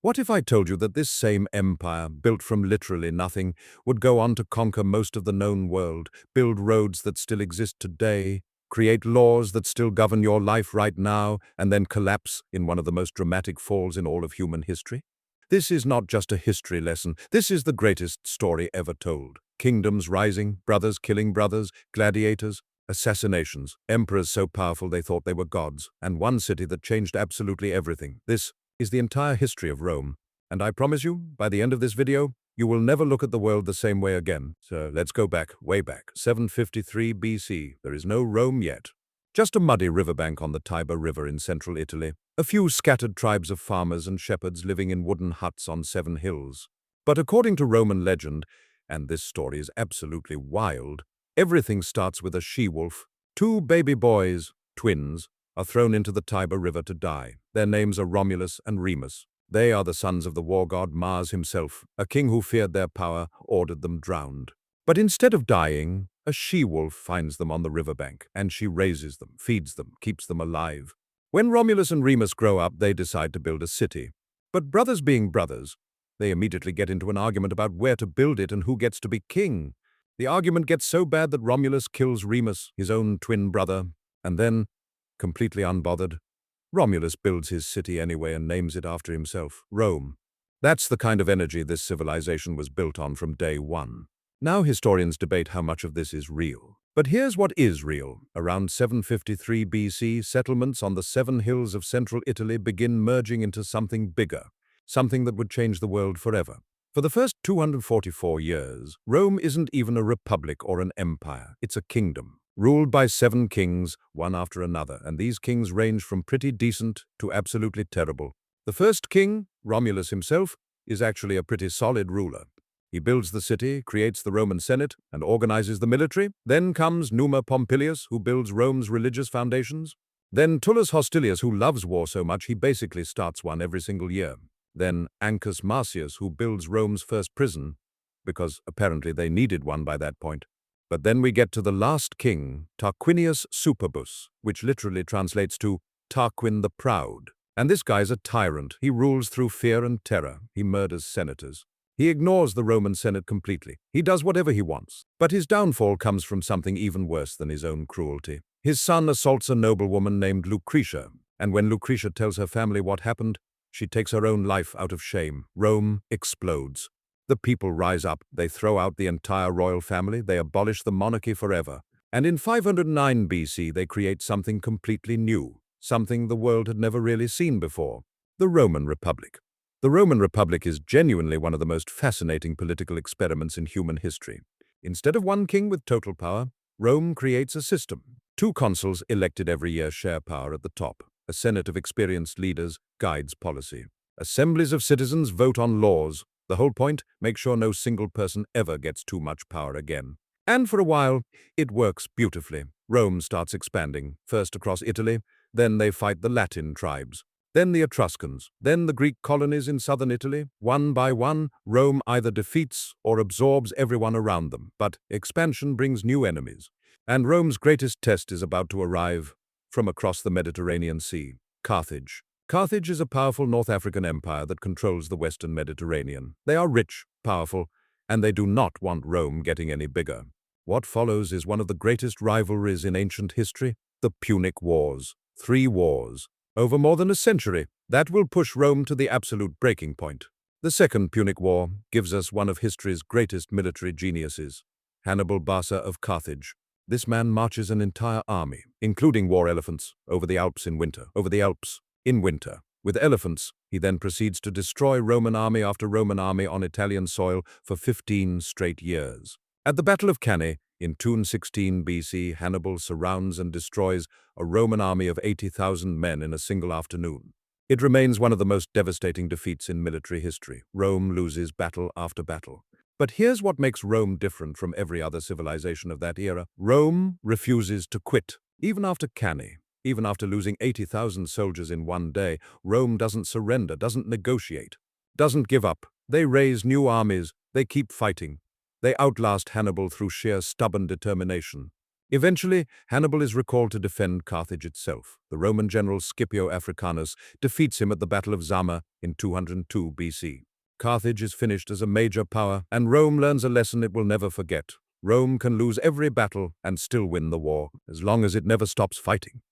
What if I told you that this same empire, built from literally nothing, would go on to conquer most of the known world, build roads that still exist today, create laws that still govern your life right now, and then collapse in one of the most dramatic falls in all of human history? This is not just a history lesson. This is the greatest story ever told. Kingdoms rising, brothers killing brothers, gladiators, assassinations, emperors so powerful they thought they were gods, and one city that changed absolutely everything. This is the entire history of Rome. And I promise you, by the end of this video, you will never look at the world the same way again. So let's go back, way back, 753 BC. There is no Rome yet. Just a muddy riverbank on the Tiber River in central Italy. A few scattered tribes of farmers and shepherds living in wooden huts on 7 hills. But according to Roman legend, and this story is absolutely wild, everything starts with a she-wolf. 2 baby boys, twins, are thrown into the Tiber River to die. Their names are Romulus and Remus. They are the sons of the war god Mars himself. A king who feared their power ordered them drowned. But instead of dying, a she-wolf finds them on the riverbank, and she raises them, feeds them, keeps them alive. When Romulus and Remus grow up, they decide to build a city. But brothers being brothers, they immediately get into an argument about where to build it and who gets to be king. The argument gets so bad that Romulus kills Remus, his own twin brother, and then, completely unbothered, Romulus builds his city anyway and names it after himself, Rome. That's the kind of energy this civilization was built on from day one. Now historians debate how much of this is real. But here's what is real. Around 753 BC, settlements on the 7 hills of central Italy begin merging into something bigger, something that would change the world forever. For the first 244 years, Rome isn't even a republic or an empire, it's a kingdom, ruled by 7 kings, one after another, and these kings range from pretty decent to absolutely terrible. The first king, Romulus himself, is actually a pretty solid ruler. He builds the city, creates the Roman Senate, and organizes the military. Then comes Numa Pompilius, who builds Rome's religious foundations. Then Tullus Hostilius, who loves war so much he basically starts one every single year. Then Ancus Marcius, who builds Rome's first prison, because apparently they needed one by that point. But then we get to the last king, Tarquinius Superbus, which literally translates to Tarquin the Proud. And this guy's a tyrant. He rules through fear and terror. He murders senators. He ignores the Roman Senate completely. He does whatever he wants. But his downfall comes from something even worse than his own cruelty. His son assaults a noblewoman named Lucretia, and when Lucretia tells her family what happened, she takes her own life out of shame. Rome explodes. The people rise up, they throw out the entire royal family, they abolish the monarchy forever. And in 509 BC, they create something completely new, something the world had never really seen before, the Roman Republic. The Roman Republic is genuinely one of the most fascinating political experiments in human history. Instead of one king with total power, Rome creates a system. 2 consuls elected every year share power at the top. A senate of experienced leaders guides policy. Assemblies of citizens vote on laws. The whole point, make sure no single person ever gets too much power again. And for a while, it works beautifully. Rome starts expanding, first across Italy, then they fight the Latin tribes, then the Etruscans, then the Greek colonies in southern Italy. One by one, Rome either defeats or absorbs everyone around them. But expansion brings new enemies. And Rome's greatest test is about to arrive from across the Mediterranean Sea, Carthage. Carthage is a powerful North African empire that controls the Western Mediterranean. They are rich, powerful, and they do not want Rome getting any bigger. What follows is one of the greatest rivalries in ancient history, the Punic Wars. 3 wars, over more than a century, that will push Rome to the absolute breaking point. The Second Punic War gives us one of history's greatest military geniuses, Hannibal Barca of Carthage. This man marches an entire army, including war elephants, over the Alps in winter. With elephants, he then proceeds to destroy Roman army after Roman army on Italian soil for 15 straight years. At the Battle of Cannae, in 216 BC, Hannibal surrounds and destroys a Roman army of 80,000 men in a single afternoon. It remains one of the most devastating defeats in military history. Rome loses battle after battle. But here's what makes Rome different from every other civilization of that era. Rome refuses to quit. Even after Cannae, even after losing 80,000 soldiers in one day, Rome doesn't surrender, doesn't negotiate, doesn't give up. They raise new armies, they keep fighting. They outlast Hannibal through sheer stubborn determination. Eventually, Hannibal is recalled to defend Carthage itself. The Roman general Scipio Africanus defeats him at the Battle of Zama in 202 BC. Carthage is finished as a major power, and Rome learns a lesson it will never forget. Rome can lose every battle and still win the war, as long as it never stops fighting.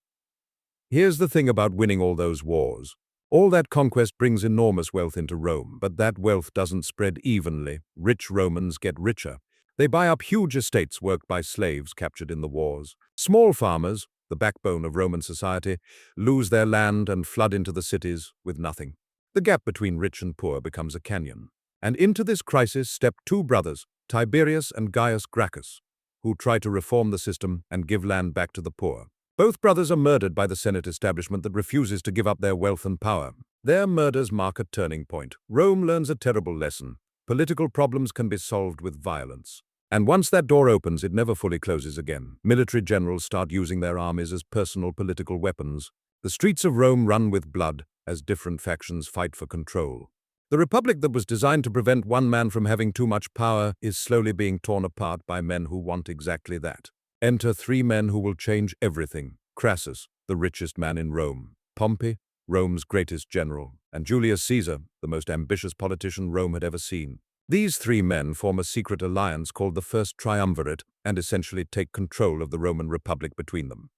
Here's the thing about winning all those wars. All that conquest brings enormous wealth into Rome, but that wealth doesn't spread evenly. Rich Romans get richer. They buy up huge estates worked by slaves captured in the wars. Small farmers, the backbone of Roman society, lose their land and flood into the cities with nothing. The gap between rich and poor becomes a canyon. And into this crisis step two brothers, Tiberius and Gaius Gracchus, who try to reform the system and give land back to the poor. Both brothers are murdered by the Senate establishment that refuses to give up their wealth and power. Their murders mark a turning point. Rome learns a terrible lesson. Political problems can be solved with violence. And once that door opens, it never fully closes again. Military generals start using their armies as personal political weapons. The streets of Rome run with blood as different factions fight for control. The republic that was designed to prevent one man from having too much power is slowly being torn apart by men who want exactly that. Enter three men who will change everything. Crassus, the richest man in Rome; Pompey, Rome's greatest general; and Julius Caesar, the most ambitious politician Rome had ever seen. These three men form a secret alliance called the First Triumvirate and essentially take control of the Roman Republic between them.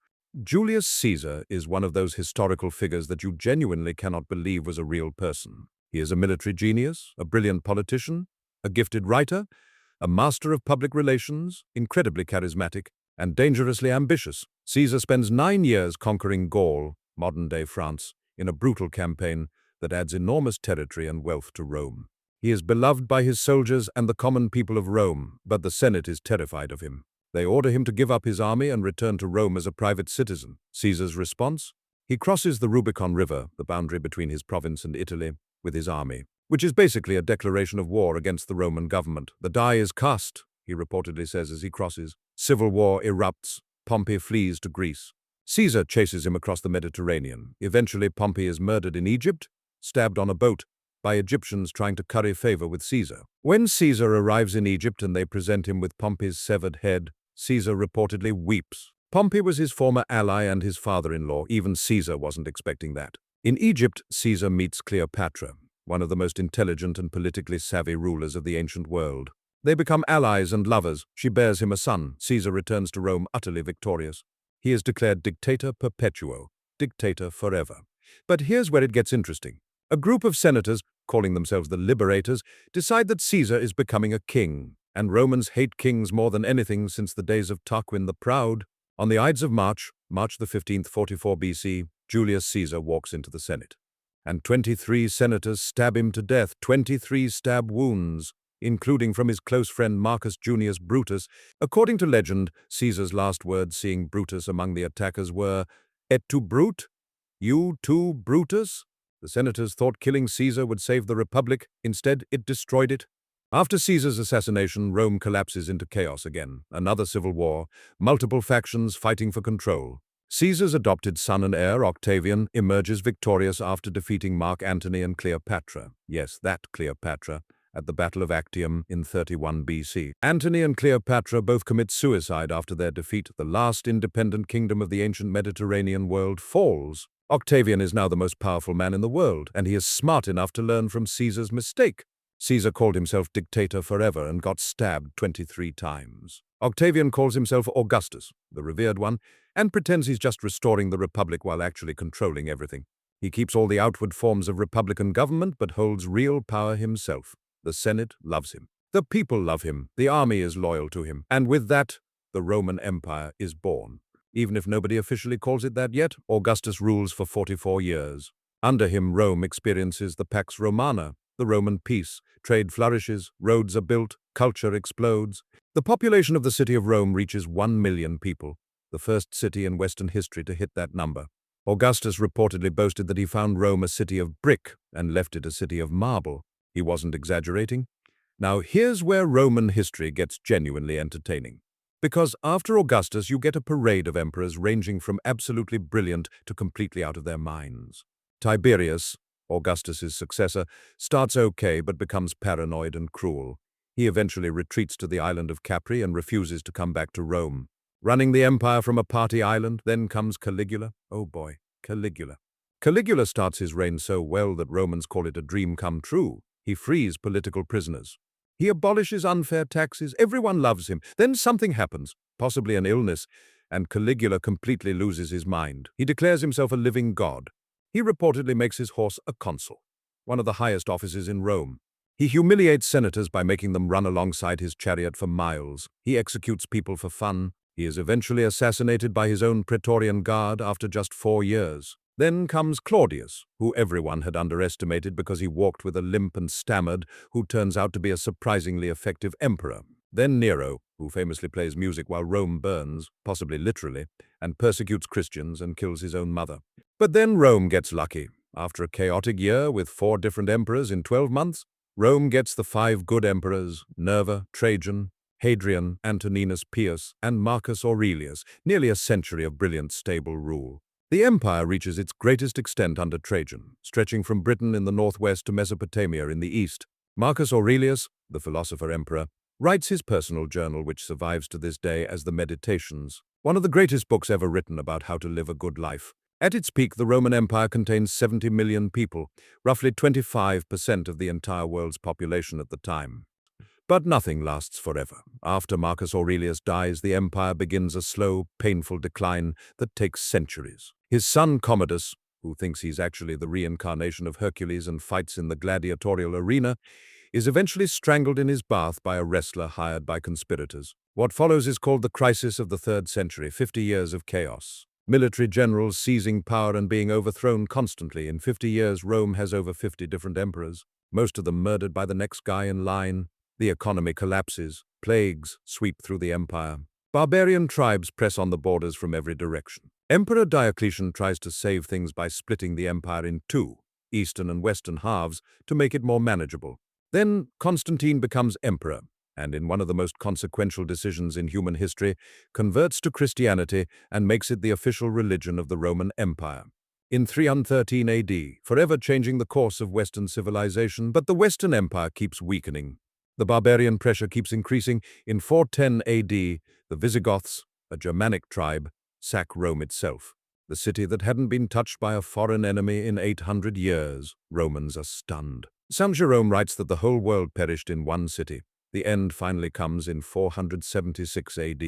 Julius Caesar is one of those historical figures that you genuinely cannot believe was a real person. He is a military genius, a brilliant politician, a gifted writer, a master of public relations, incredibly charismatic, and dangerously ambitious. Caesar spends 9 years conquering Gaul, modern-day France, in a brutal campaign that adds enormous territory and wealth to Rome. He is beloved by his soldiers and the common people of Rome, but the Senate is terrified of him. They order him to give up his army and return to Rome as a private citizen. Caesar's response? He crosses the Rubicon River, the boundary between his province and Italy, with his army, which is basically a declaration of war against the Roman government. The die is cast, he reportedly says as he crosses. Civil war erupts. Pompey flees to Greece. Caesar chases him across the Mediterranean. Eventually, Pompey is murdered in Egypt, stabbed on a boat, by Egyptians trying to curry favor with Caesar. When Caesar arrives in Egypt and they present him with Pompey's severed head, Caesar reportedly weeps. Pompey was his former ally and his father-in-law. Even Caesar wasn't expecting that. In Egypt, Caesar meets Cleopatra, one of the most intelligent and politically savvy rulers of the ancient world. They become allies and lovers. She bears him a son. Caesar returns to Rome utterly victorious. He is declared dictator perpetuo, dictator forever. But here's where it gets interesting. A group of senators, calling themselves the Liberators, decide that Caesar is becoming a king, and Romans hate kings more than anything since the days of Tarquin the Proud. On the Ides of March, March the 15th, 44 BC, Julius Caesar walks into the Senate. And 23 senators stab him to death, 23 stab wounds, including from his close friend Marcus Junius Brutus. According to legend, Caesar's last words seeing Brutus among the attackers were, "Et tu, Brute? You too, Brutus?" The senators thought killing Caesar would save the Republic. Instead, it destroyed it. After Caesar's assassination, Rome collapses into chaos again. Another civil war, multiple factions fighting for control. Caesar's adopted son and heir, Octavian, emerges victorious after defeating Mark Antony and Cleopatra. Yes, that Cleopatra, at the Battle of Actium in 31 BC. Antony and Cleopatra both commit suicide after their defeat. The last independent kingdom of the ancient Mediterranean world falls. Octavian is now the most powerful man in the world, and he is smart enough to learn from Caesar's mistake. Caesar called himself dictator forever and got stabbed 23 times. Octavian calls himself Augustus, the revered one, and pretends he's just restoring the Republic while actually controlling everything. He keeps all the outward forms of republican government but holds real power himself. The Senate loves him. The people love him. The army is loyal to him. And with that, the Roman Empire is born. Even if nobody officially calls it that yet, Augustus rules for 44 years. Under him, Rome experiences the Pax Romana, the Roman peace. Trade flourishes, roads are built, culture explodes. The population of the city of Rome reaches 1 million people, the first city in Western history to hit that number. Augustus reportedly boasted that he found Rome a city of brick and left it a city of marble. He wasn't exaggerating. Now here's where Roman history gets genuinely entertaining. Because after Augustus, you get a parade of emperors ranging from absolutely brilliant to completely out of their minds. Tiberius, Augustus's successor, starts okay but becomes paranoid and cruel. He eventually retreats to the island of Capri and refuses to come back to Rome. running the empire from a party island. Then comes Caligula. Oh boy, Caligula. Caligula starts his reign so well that Romans call it a dream come true. He frees political prisoners. He abolishes unfair taxes. Everyone loves him. Then something happens, possibly an illness, and Caligula completely loses his mind. He declares himself a living god. He reportedly makes his horse a consul, one of the highest offices in Rome. He humiliates senators by making them run alongside his chariot for miles. He executes people for fun. He is eventually assassinated by his own Praetorian Guard after just 4 years. Then comes Claudius, who everyone had underestimated because he walked with a limp and stammered, who turns out to be a surprisingly effective emperor. Then Nero, who famously plays music while Rome burns, possibly literally, and persecutes Christians and kills his own mother. But then Rome gets lucky. After a chaotic year with 4 different emperors in 12 months, Rome gets the 5 good emperors, Nerva, Trajan, Hadrian, Antoninus Pius, and Marcus Aurelius, nearly a century of brilliant, stable rule. The empire reaches its greatest extent under Trajan, stretching from Britain in the northwest to Mesopotamia in the east. Marcus Aurelius, the philosopher-emperor, writes his personal journal, which survives to this day as the Meditations, one of the greatest books ever written about how to live a good life. At its peak, the Roman Empire contained 70 million people, roughly 25% of the entire world's population at the time. But nothing lasts forever. After Marcus Aurelius dies, the empire begins a slow, painful decline that takes centuries. His son Commodus, who thinks he's actually the reincarnation of Hercules and fights in the gladiatorial arena, is eventually strangled in his bath by a wrestler hired by conspirators. What follows is called the crisis of the 3rd century, 50 years of chaos. Military generals seizing power and being overthrown constantly. In 50 years, Rome has over 50 different emperors, most of them murdered by the next guy in line. The economy collapses. Plagues sweep through the empire. Barbarian tribes press on the borders from every direction. Emperor Diocletian tries to save things by splitting the empire in 2, eastern and western halves, to make it more manageable. Then Constantine becomes emperor, and in one of the most consequential decisions in human history, converts to Christianity and makes it the official religion of the Roman Empire. In 313 AD, forever changing the course of Western civilization, but the Western Empire keeps weakening. The barbarian pressure keeps increasing. In 410 AD, the Visigoths, a Germanic tribe, sack Rome itself, the city that hadn't been touched by a foreign enemy in 800 years. Romans are stunned. Saint Jerome writes that the whole world perished in one city. The end finally comes in 476 AD.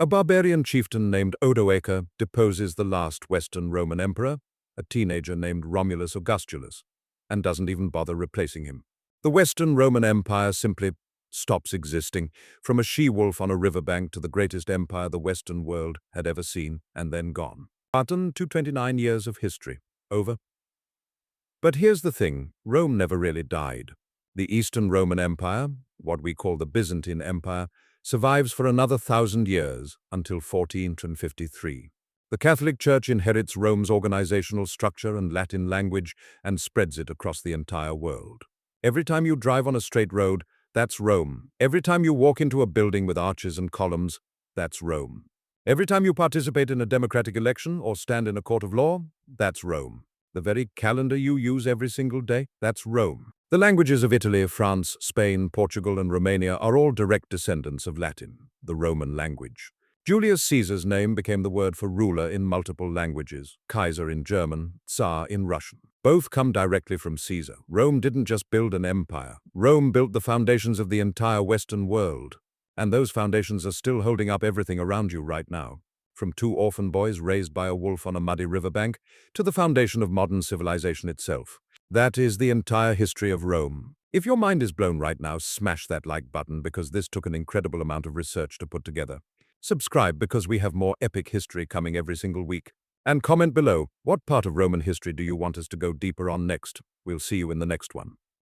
A barbarian chieftain named Odoacer deposes the last Western Roman emperor, a teenager named Romulus Augustus, and doesn't even bother replacing him. The Western Roman Empire simply stops existing, from a she-wolf on a riverbank to the greatest empire the Western world had ever seen, and then gone. 229 years of history. Over. But here's the thing, Rome never really died. The Eastern Roman Empire, what we call the Byzantine Empire, survives for another 1,000 years, until 1453. The Catholic Church inherits Rome's organizational structure and Latin language and spreads it across the entire world. Every time you drive on a straight road, that's Rome. Every time you walk into a building with arches and columns, that's Rome. Every time you participate in a democratic election or stand in a court of law, that's Rome. The very calendar you use every single day, that's Rome. The languages of Italy, France, Spain, Portugal, and Romania are all direct descendants of Latin, the Roman language. Julius Caesar's name became the word for ruler in multiple languages, Kaiser in German, Tsar in Russian. Both come directly from Caesar. Rome didn't just build an empire. Rome built the foundations of the entire Western world. And those foundations are still holding up everything around you right now. From 2 orphan boys raised by a wolf on a muddy riverbank to the foundation of modern civilization itself. That is the entire history of Rome. If your mind is blown right now, smash that like button because this took an incredible amount of research to put together. Subscribe because we have more epic history coming every single week. And comment below, what part of Roman history do you want us to go deeper on next? We'll see you in the next one.